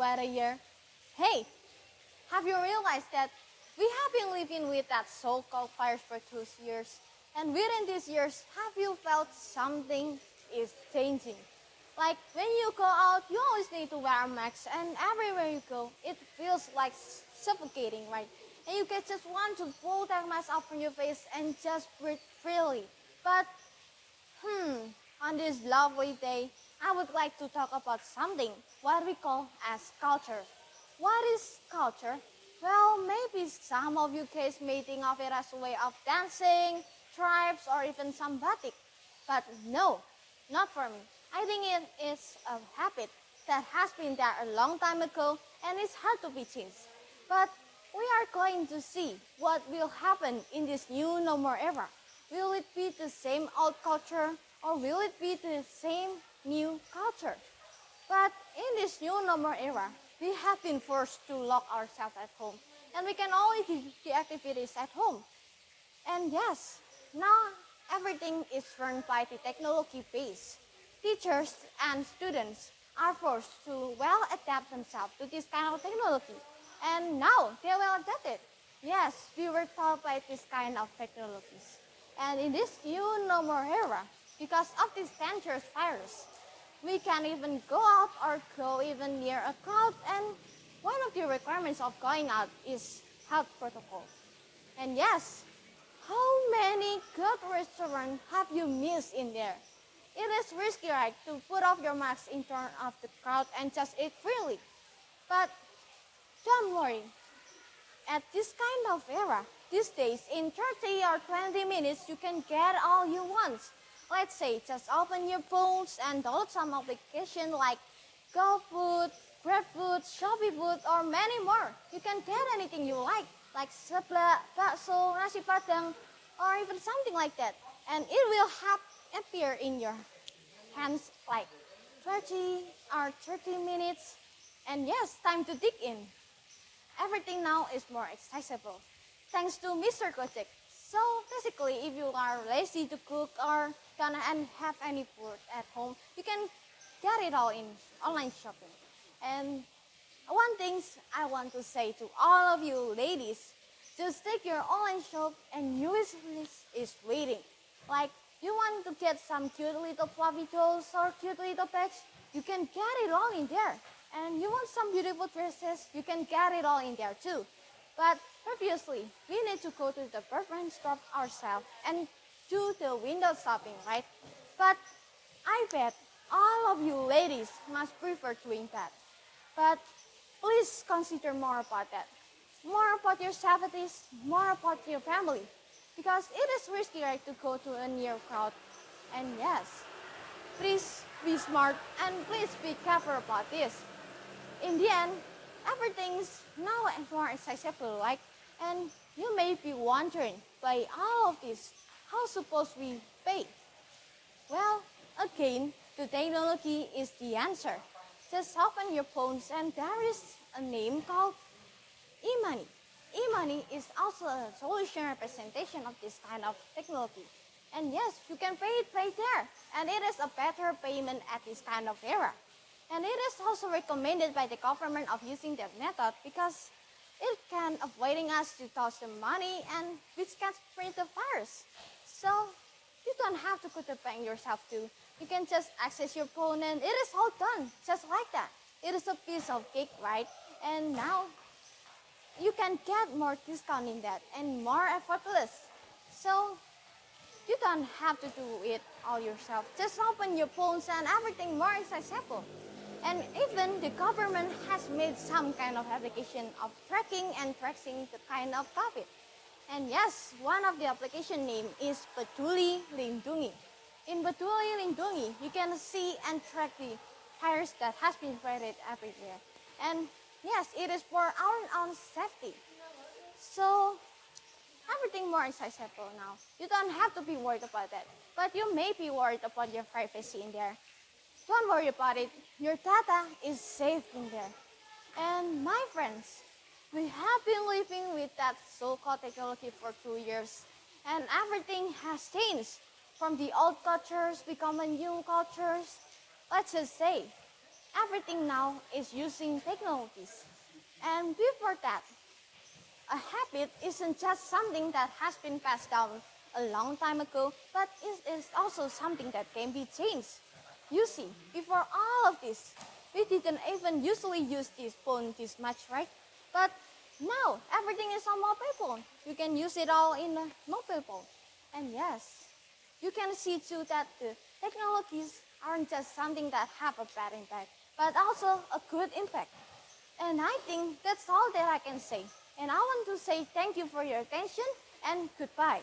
weather year. Hey, have you realized that we have been living with that so-called virus for 2 years? And within these years, have you felt something is changing? Like when you go out, you always need to wear a mask, and everywhere you go, it feels like suffocating, right? And you just want to pull that mask up from your face and just breathe freely. But on this lovely day, I would like to talk about something, what we call as culture. What is culture? Well, maybe some of you guys may think of it as a way of dancing, tribes, or even some batik. But no, not for me. I think it is a habit that has been there a long time ago and it's hard to be changed. But we are going to see what will happen in this new no more era. Will it be the same old culture or will it be the same new culture? But in this new no more era, we have been forced to lock ourselves at home and we can only do the activities at home. And yes, now everything is run by the technology base. Teachers and students are forced to well adapt themselves to this kind of technology. And now they will adapt it. Yes, we were taught by this kind of technologies. And in this new no more era, because of this dangerous virus, we can't even go out or go even near a crowd. And one of the requirements of going out is health protocol. And yes, how many good restaurants have you missed in there? It is risky, right, to put off your mask in front of the crowd and just eat freely. But don't worry. At this kind of era, these days, in 30 or 20 minutes, you can get all you want. Let's say, just open your phones and download some application like GoFood, GrabFood, ShopeeFood, or many more. You can get anything you like seblak, bakso, nasi padang, or even something like that. And it will have appear in your hands like 30 or 30 minutes. And yes, time to dig in. Everything now is more accessible thanks to Mr. Gojek. So basically, if you are lazy to cook or don't have any food at home, you can get it all in online shopping. And one thing I want to say to all of you ladies, just take your online shop and your wish list is waiting. Like you want to get some cute little fluffy dolls or cute little bags, you can get it all in there. And you want some beautiful dresses, you can get it all in there too. But previously, we need to go to the department store ourselves and do the window shopping, right? But I bet all of you ladies must prefer doing that. But please consider more about that. More about your safety, more about your family. Because it is risky, right, to go to a near crowd. And yes, please be smart and please be careful about this. In the end, everything's now more accessible, like, and you may be wondering, by all of this, how suppose we pay? Well, again, the technology is the answer. Just open your phones and there is a name called e-money. E-money is also a solution representation of this kind of technology. And yes, you can pay it right there. And it is a better payment at this kind of era. And it is also recommended by the government of using that method because it can avoiding us to toss the money and which can spread the virus. So you don't have to go to the bank yourself too. You can just access your phone and it is all done, just like that. It is a piece of cake, right? And now you can get more discount in that and more effortless. So you don't have to do it all yourself. Just open your phones and everything more accessible. And even the government has made some kind of application of tracking and tracing the kind of COVID. And yes, one of the application name is Peduli Lindungi. In Peduli Lindungi, you can see and track the virus that has been spread everywhere. And yes, it is for our own safety. So everything more accessible now. You don't have to be worried about that. But you may be worried about your privacy in there. Don't worry about it. Your data is safe in there. And my friends, we have been living with that so-called technology for 2 years. And everything has changed. From the old cultures becoming new cultures. Let's just say, everything now is using technologies. And before that, a habit isn't just something that has been passed down a long time ago, but it is also something that can be changed. You see, before all of this, we didn't even usually use this phone this much, right? But now everything is on mobile phone. You can use it all in a mobile phone. And yes, you can see too that the technologies aren't just something that have a bad impact, but also a good impact. And I think that's all that I can say. And I want to say thank you for your attention and goodbye.